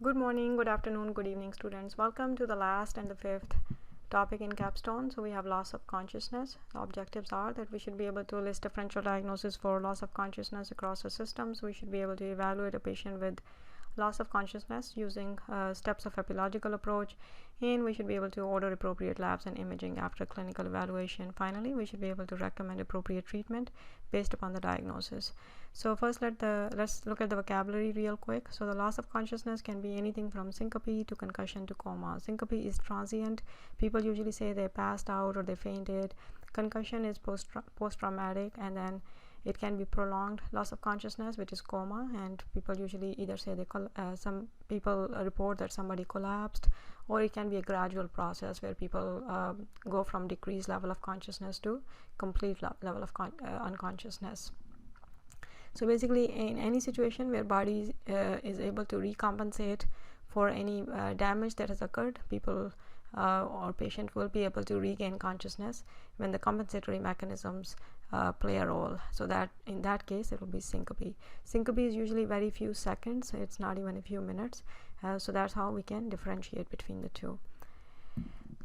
Good morning, good afternoon, good evening, students. Welcome to the last and the fifth topic in Capstone. So we have loss of consciousness. The objectives are that we should be able to list differential diagnosis for loss of consciousness across the systems. We should be able to evaluate a patient with loss of consciousness using steps of epilogical approach, and we should be able to order appropriate labs and imaging after clinical evaluation. Finally, we should be able to recommend appropriate treatment based upon the diagnosis. So first let's look at the vocabulary real quick. So the loss of consciousness can be anything from syncope to concussion to coma. Syncope is transient. People usually say they passed out or they fainted. Concussion is post-traumatic, and then it can be prolonged loss of consciousness, which is coma, and people usually either say some people report that somebody collapsed, or it can be a gradual process where people go from decreased level of consciousness to complete level of unconsciousness. So basically, in any situation where body is able to recompensate for any damage that has occurred, people or patient will be able to regain consciousness when the compensatory mechanisms play a role. So that in that case it will be syncope. Syncope is usually very few seconds, it's not even a few minutes, so that's how we can differentiate between the two.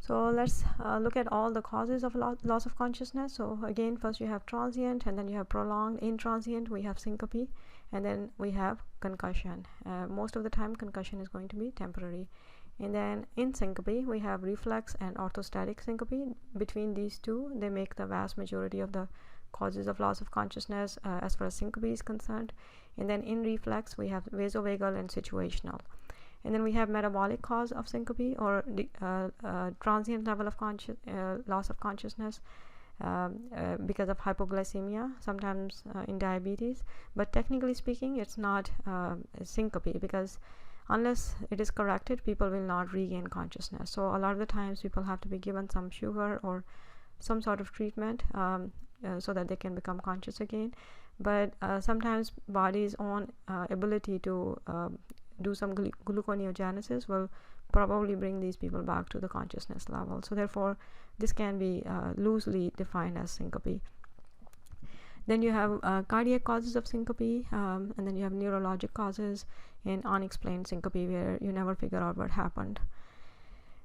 So let's look at all the causes of loss of consciousness. So again, first you have transient, and then you have prolonged. In transient we have syncope, and then we have concussion. Most of the time concussion is going to be temporary. And then in syncope we have reflux and orthostatic syncope. Between these two, they make the vast majority of the causes of loss of consciousness as far as syncope is concerned. And then in reflux we have vasovagal and situational. And then we have metabolic cause of syncope, or transient level of loss of consciousness because of hypoglycemia, sometimes in diabetes. But technically speaking, it's not syncope, because unless it is corrected, people will not regain consciousness. So a lot of the times people have to be given some sugar or some sort of treatment so that they can become conscious again. But sometimes body's own ability to do some gluconeogenesis will probably bring these people back to the consciousness level. So therefore this can be loosely defined as syncope. Then you have cardiac causes of syncope, and then you have neurologic causes and unexplained syncope, where you never figure out what happened.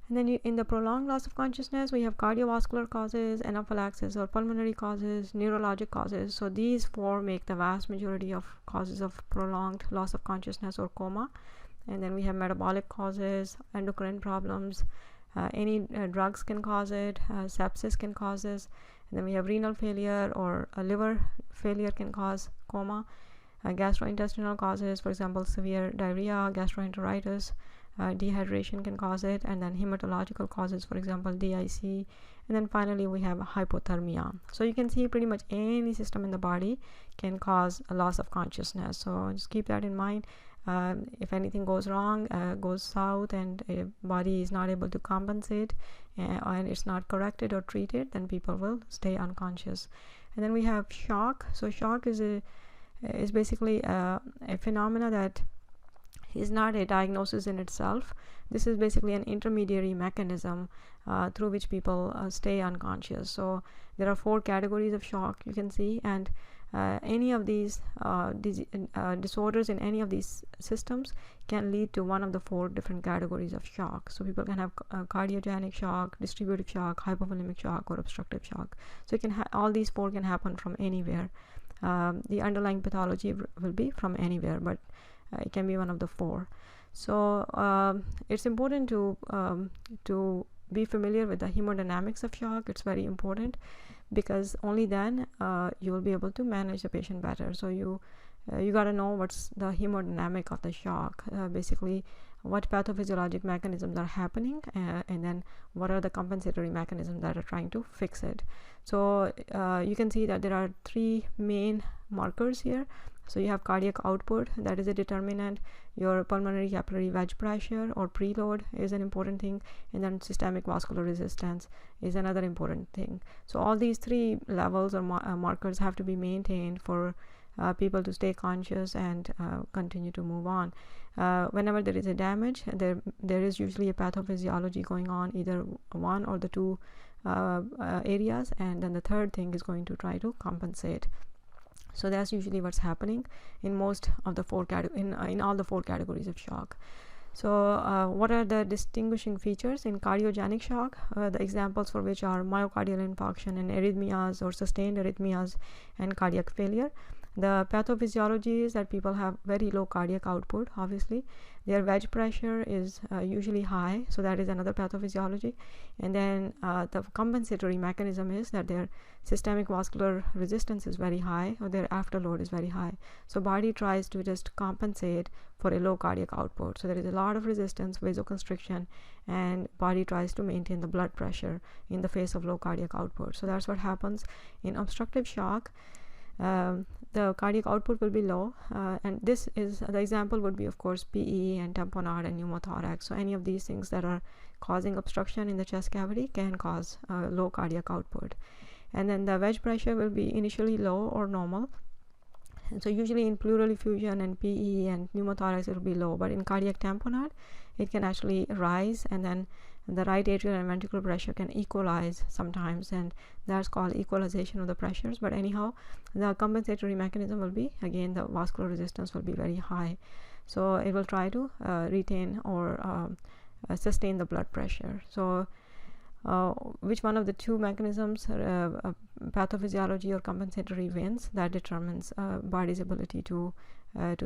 And then in the prolonged loss of consciousness, we have cardiovascular causes, anaphylaxis or pulmonary causes, neurologic causes. So these four make the vast majority of causes of prolonged loss of consciousness or coma. And then we have metabolic causes, endocrine problems, any drugs can cause it, sepsis can cause this. And then we have renal failure or a liver failure can cause coma. Gastrointestinal causes, for example, severe diarrhea, gastroenteritis, dehydration can cause it, and then hematological causes, for example, DIC, and then finally we have hypothermia. So you can see pretty much any system in the body can cause a loss of consciousness. So just keep that in mind. If anything goes wrong, goes south, and a body is not able to compensate and it's not corrected or treated, then people will stay unconscious. And then we have shock. So shock is basically a phenomena that is not a diagnosis in itself. This is basically an intermediary mechanism through which people stay unconscious. So there are four categories of shock you can see, and any of these disorders in any of these systems can lead to one of the four different categories of shock. So people can have cardiogenic shock, distributive shock, hypovolemic shock, or obstructive shock. So you can all these four can happen from anywhere. The underlying pathology will be from anywhere, but it can be one of the four. So it's important to be familiar with the hemodynamics of shock. It's very important, because only then you will be able to manage the patient better. So you got to know what's the hemodynamic of the shock, basically what pathophysiologic mechanisms are happening, and then what are the compensatory mechanisms that are trying to fix it. So you can see that there are three main markers here. So you have cardiac output, that is a determinant. Your pulmonary capillary wedge pressure or preload is an important thing, and then systemic vascular resistance is another important thing. So all these three levels or markers have to be maintained for people to stay conscious and continue to move on. Whenever there is a damage, there is usually a pathophysiology going on, either one or the two areas, and then the third thing is going to try to compensate. So that's usually what's happening in most of the in all the four categories of shock. So what are the distinguishing features in cardiogenic shock? The examples for which are myocardial infarction and arrhythmias or sustained arrhythmias and cardiac failure. The pathophysiology is that people have very low cardiac output. Obviously their wedge pressure is usually high, so that is another pathophysiology. And then the compensatory mechanism is that their systemic vascular resistance is very high, or their afterload is very high, so body tries to just compensate for a low cardiac output. So there is a lot of resistance, vasoconstriction, and body tries to maintain the blood pressure in the face of low cardiac output. So that's what happens in obstructive shock. The cardiac output will be low, and this is the example would be of course PE and tamponade and pneumothorax. So any of these things that are causing obstruction in the chest cavity can cause low cardiac output. And then the wedge pressure will be initially low or normal. And so usually in pleural effusion and PE and pneumothorax it will be low, but in cardiac tamponade it can actually rise, and then the right atrial and ventricular pressure can equalize sometimes, and that's called equalization of the pressures. But anyhow, the compensatory mechanism will be, again, the vascular resistance will be very high, so it will try to retain or sustain the blood pressure. So which one of the two mechanisms, pathophysiology or compensatory, wins, that determines body's ability to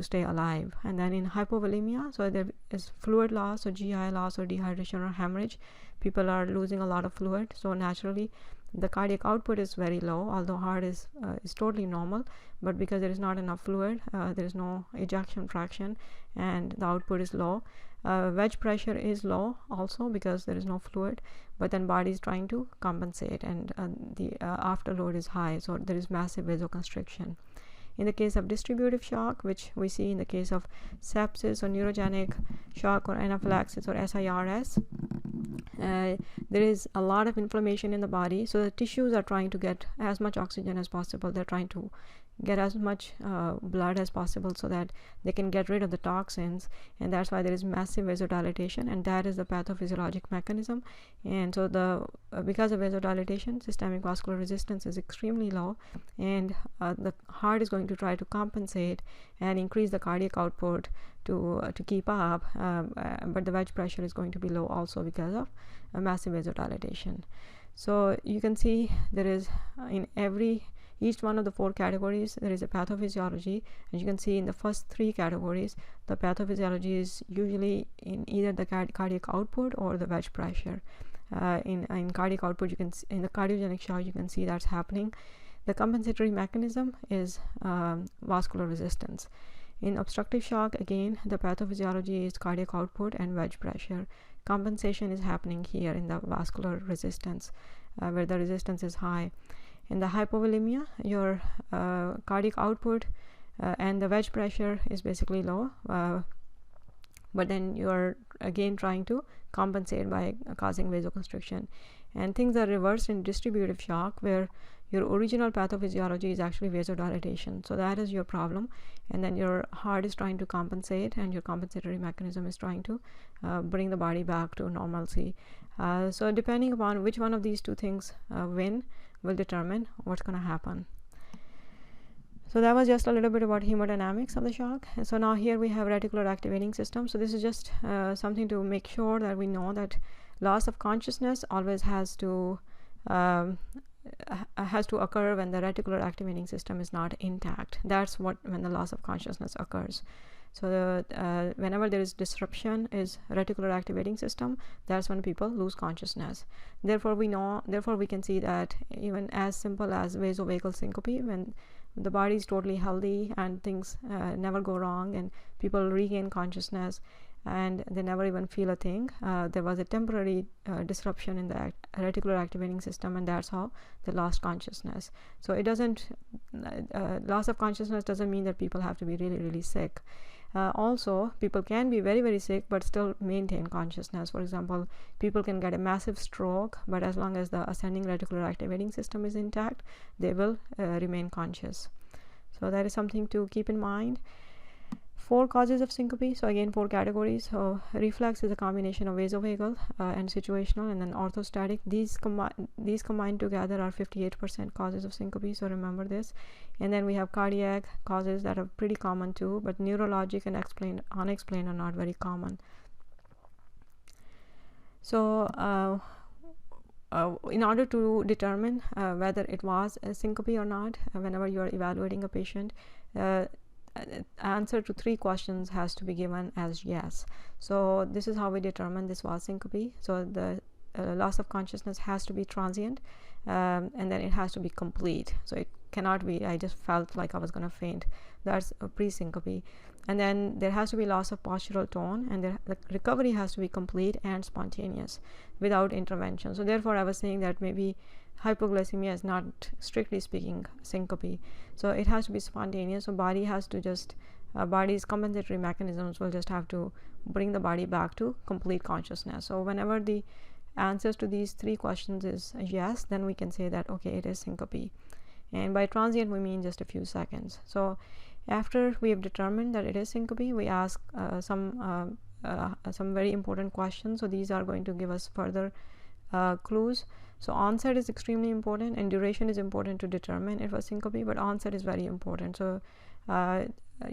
stay alive. And then in hypovolemia, so there is fluid loss or GI loss or dehydration or hemorrhage. People are losing a lot of fluid, so naturally the cardiac output is very low, although heart is totally normal, but because there is not enough fluid, there is no ejection fraction and the output is low. Wedge pressure is low also because there is no fluid, but then body is trying to compensate, and the afterload is high, so there is massive vasoconstriction. In the case of distributive shock, which we see in the case of sepsis or neurogenic shock or anaphylaxis or SIRS, there is a lot of inflammation in the body, so the tissues are trying to get as much oxygen as possible. They're trying to get as much blood as possible so that they can get rid of the toxins, and that's why there is massive vasodilatation, and that is the pathophysiologic mechanism. And so because of vasodilatation, systemic vascular resistance is extremely low, and the heart is going to try to compensate and increase the cardiac output to keep up, but the wedge pressure is going to be low also because of a massive vasodilatation. So you can see there is in each one of the four categories there is a pathophysiology, and you can see in the first three categories the pathophysiology is usually in either the cardiac output or the wedge pressure. In cardiac output, you can in the cardiogenic shock you can see that's happening. The compensatory mechanism is vascular resistance. In obstructive shock, again, the pathophysiology is cardiac output and wedge pressure. Compensation is happening here in the vascular resistance, where the resistance is high. In the hypovolemia, your cardiac output and the wedge pressure is basically low, but then you're again trying to compensate by causing vasoconstriction. And things are reversed in distributive shock, where your original pathophysiology is actually vasodilatation. So that is your problem, and then your heart is trying to compensate, and your compensatory mechanism is trying to bring the body back to normalcy. So depending upon which one of these two things win will determine what's going to happen. So that was just a little bit about hemodynamics of the shock. And so now here we have reticular activating system. So this is just something to make sure that we know that loss of consciousness always has to occur when the reticular activating system is not intact. That's when the loss of consciousness occurs. So whenever there is disruption is reticular activating system, that's when people lose consciousness. Therefore we can see that even as simple as vasovagal syncope, when the body is totally healthy and things never go wrong and people regain consciousness and they never even feel a thing, there was a temporary disruption in the reticular activating system, and that's how they lost consciousness. So it doesn't loss of consciousness doesn't mean that people have to be really, really sick. Also, people can be very, very sick but still maintain consciousness. For example, people can get a massive stroke, but as long as the ascending reticular activating system is intact, they will remain conscious. So that is something to keep in mind. 4 causes of syncope. So again, 4 categories. So reflux is a combination of vasovagal and situational, and then orthostatic. These combined together are 58% causes of syncope, so remember this. And then we have cardiac causes that are pretty common too, but neurologic and unexplained are not very common. So in order to determine whether it was a syncope or not, whenever you are evaluating a patient, answer to 3 questions has to be given as yes. So this is how we determine this was syncope. So the loss of consciousness has to be transient, and then it has to be complete. So it cannot be I just felt like I was going to faint. That's a pre-syncope. And then there has to be loss of postural tone, and the recovery has to be complete and spontaneous without intervention. So therefore I was saying that maybe hypoglycemia is not strictly speaking syncope. So it has to be spontaneous. So body has to just body's compensatory mechanisms will just have to bring the body back to complete consciousness. So whenever the answers to these 3 questions is yes, then we can say that okay, it is syncope. And by transient we mean just a few seconds. So after we have determined that it is syncope, we ask some very important questions. So these are going to give us further clues. So onset is extremely important, and duration is important to determine if it was syncope, but onset is very important. So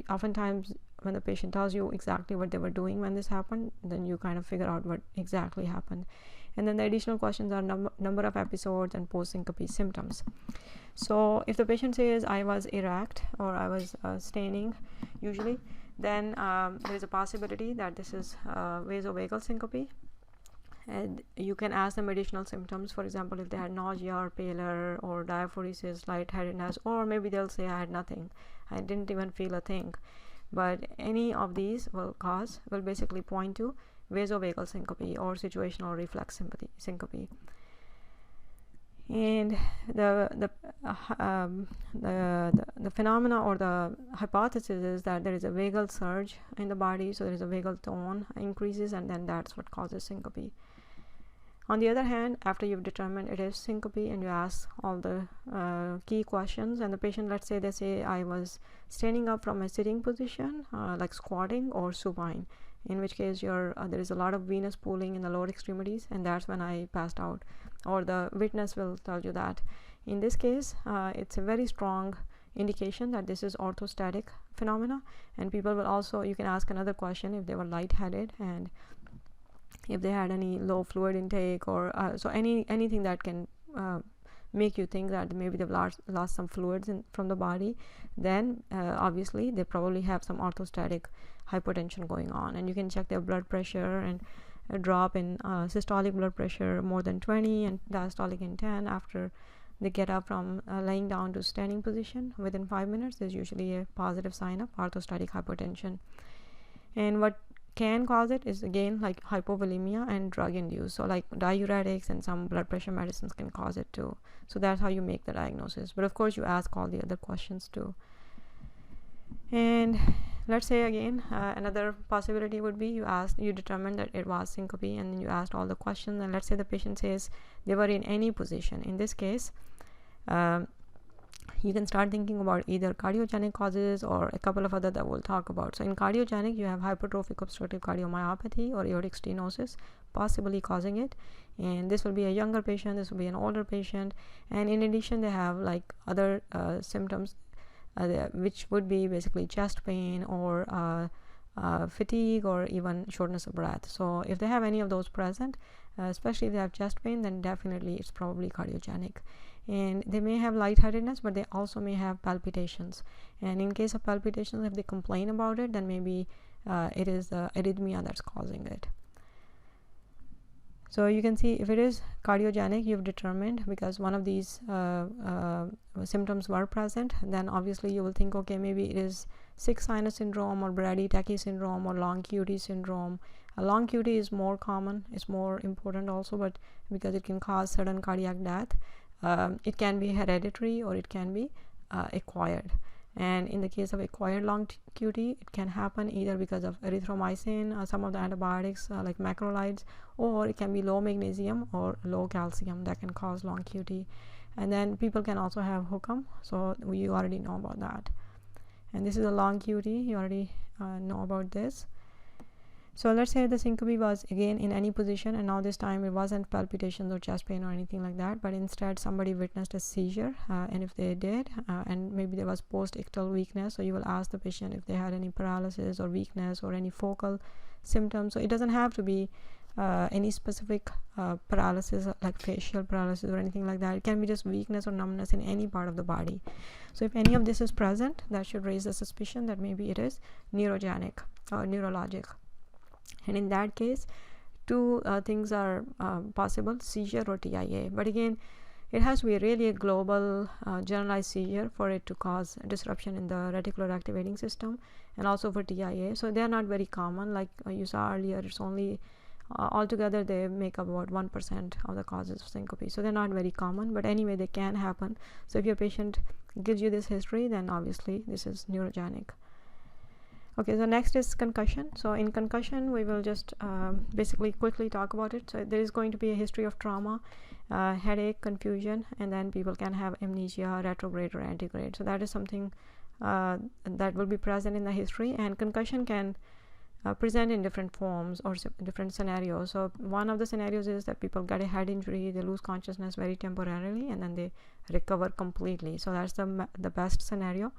oftentimes when the patient tells you exactly what they were doing when this happened, then you kind of figure out what exactly happened. And then the additional questions are number of episodes and post-syncope symptoms. So if the patient says I was erect or I was staining usually, then there is a possibility that this is vasovagal syncope. And you can ask them additional symptoms. For example, if they had nausea or pallor or diaphoresis, lightheadedness, or maybe they'll say I had nothing, I didn't even feel a thing. But any of these will basically point to vasovagal syncope or situational reflex syncope. And the phenomena or the hypothesis is that there is a vagal surge in the body, so there is a vagal tone increases, and then that's what causes syncope. On the other hand, after you've determined it is syncope and you ask all the key questions, and the patient, let's say they say I was standing up from a sitting position, like squatting or supine, in which case there is a lot of venous pooling in the lower extremities, and that's when I passed out, or the witness will tell you that. In this case, it's a very strong indication that this is orthostatic phenomena. And people will also, you can ask another question if they were lightheaded and if they had any low fluid intake, or so anything that can make you think that maybe they've lost some fluids from the body, then obviously they probably have some orthostatic hypertension going on. And you can check their blood pressure, and a drop in systolic blood pressure more than 20 and diastolic in 10 after they get up from laying down to standing position within 5 minutes is usually a positive sign of orthostatic hypertension. And what can cause it is again like hypovolemia and drug induced, so like diuretics and some blood pressure medicines can cause it too. So that's how you make the diagnosis, but of course you ask all the other questions too. And let's say again another possibility would be you determined that it was syncope, and then you asked all the questions, and let's say the patient says they were in any position. In this case, you can start thinking about either cardiogenic causes or a couple of other that we'll talk about. So in cardiogenic, you have hypertrophic obstructive cardiomyopathy or aortic stenosis possibly causing it, and this will be a younger patient, this will be an older patient, and in addition they have like other symptoms which would be basically chest pain or fatigue or even shortness of breath. So if they have any of those present, especially if they have chest pain, then definitely it's probably cardiogenic. And they may have lightheadedness, but they also may have palpitations. And in case of palpitations, if they complain about it, then maybe it is arrhythmia that's causing it. So you can see if it is cardiogenic, you've determined because one of these symptoms were present, then obviously you will think, okay, maybe it is sick sinus syndrome or Brady-Tachy syndrome or long QT syndrome. Long QT is more common, it's more important also, but because it can cause sudden cardiac death. It can be hereditary or it can be acquired. And in the case of acquired long QT, it can happen either because of erythromycin, some of the antibiotics like macrolides, or it can be low magnesium or low calcium that can cause long QT. And then people can also have hook'em, so you already know about that. And this is a long QT, you already know about this. So let's say the syncope was again in any position, and now this time it wasn't palpitations or chest pain or anything like that, but instead somebody witnessed a seizure, and if they did, and maybe there was post-ictal weakness, so you will ask the patient if they had any paralysis or weakness or any focal symptoms. So it doesn't have to be any specific paralysis like facial paralysis or anything like that. It can be just weakness or numbness in any part of the body. So if any of this is present, that should raise the suspicion that maybe it is neurogenic or neurologic. And in that case, two things are possible: seizure or TIA. But again, it has to be really a global generalized seizure for it to cause disruption in the reticular activating system, and also for TIA. So they are not very common. Like you saw earlier, it's only altogether they make up about 1% of the causes of syncope. So they're not very common, but anyway, they can happen. So if your patient gives you this history, then obviously this is neurogenic. Okay, so next is concussion. So in concussion, we will just basically quickly talk about it. So there is going to be a history of trauma, headache, confusion, and then people can have amnesia, retrograde or antegrade. So that is something that will be present in the history. And concussion can present in different forms or different scenarios. So one of the scenarios is that people get a head injury, they lose consciousness very temporarily, and then they recover completely. So that's the best scenario.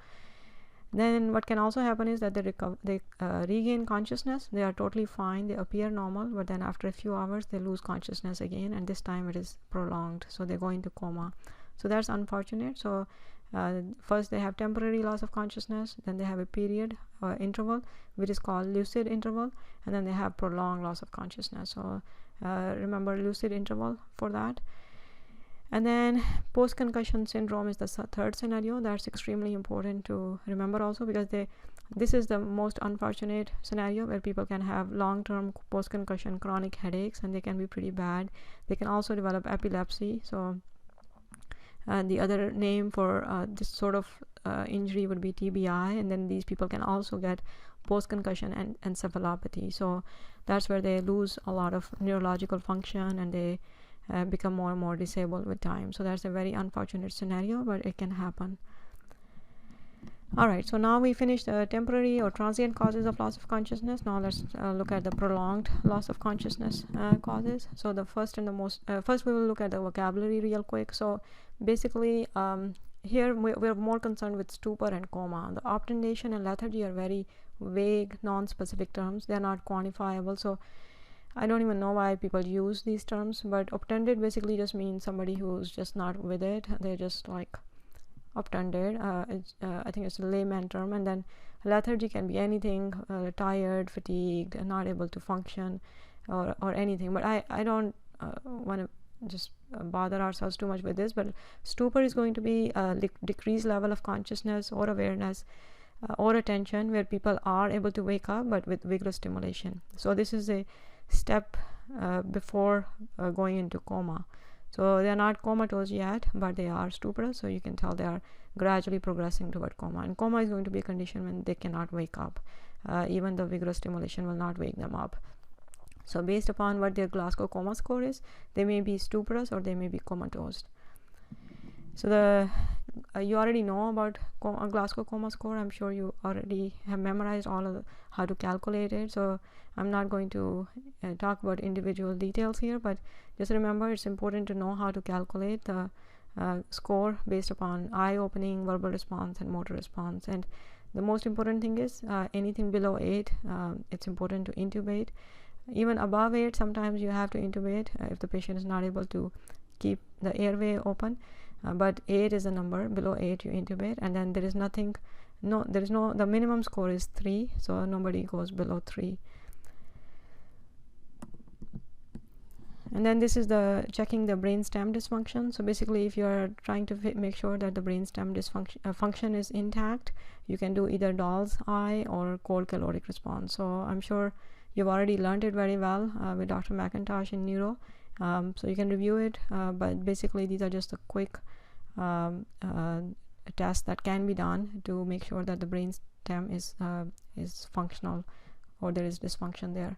Then what can also happen is that they regain consciousness. They are totally fine, they appear normal, but then after a few hours they lose consciousness again, and this time it is prolonged, so they go into coma. So that's unfortunate. So first they have temporary loss of consciousness, then they have a period interval which is called lucid interval, and then they have prolonged loss of consciousness. So remember lucid interval for that. And then post-concussion syndrome is the third scenario. That's extremely important to remember also, because this is the most unfortunate scenario where people can have long-term post-concussion chronic headaches, and they can be pretty bad. They can also develop epilepsy. So the other name for this sort of injury would be TBI, and then these people can also get post-concussion and encephalopathy. So that's where they lose a lot of neurological function, and they become more and more disabled with time. So that's a very unfortunate scenario, but it can happen. All right, so now we finished the temporary or transient causes of loss of consciousness. Now let's look at the prolonged loss of consciousness causes. So the first and the most first we will look at the vocabulary real quick. So basically here we're more concerned with stupor and coma. The obtundation and lethargy are very vague, non-specific terms. They're not quantifiable. So I don't even know why people use these terms, but obtunded basically just means somebody who's just not with it. They're just like obtunded. I think it's a layman term. And then lethargy can be anything, tired, fatigued, not able to function, or anything. But I don't want to just bother ourselves too much with this. But stupor is going to be a decreased level of consciousness or awareness or attention, where people are able to wake up but with vigorous stimulation. So this is a step before going into coma. So they are not comatose yet, but they are stuporous, so you can tell they are gradually progressing toward coma. And coma is going to be a condition when they cannot wake up. Even the vigorous stimulation will not wake them up. So based upon what their Glasgow Coma Score is, they may be stuporous or they may be comatose. So you already know about Glasgow Coma Score. I'm sure you already have memorized all of how to calculate it. So I'm not going to talk about individual details here, but just remember it's important to know how to calculate the score based upon eye opening, verbal response, and motor response. And the most important thing is anything below 8, it's important to intubate. Even above 8, sometimes you have to intubate if the patient is not able to keep the airway open. But 8 is the number. Below 8 you intubate, and then there is nothing. The minimum score is 3, so nobody goes below 3. And then this is the checking the brainstem dysfunction. So basically, if you are trying to make sure that the brainstem dysfunction function is intact, you can do either Dahl's eye or cold caloric response. So I'm sure you've already learned it very well with Dr. McIntosh in neuro. So you can review it, but basically these are just the quick tests that can be done to make sure that the brainstem is functional or there is dysfunction there.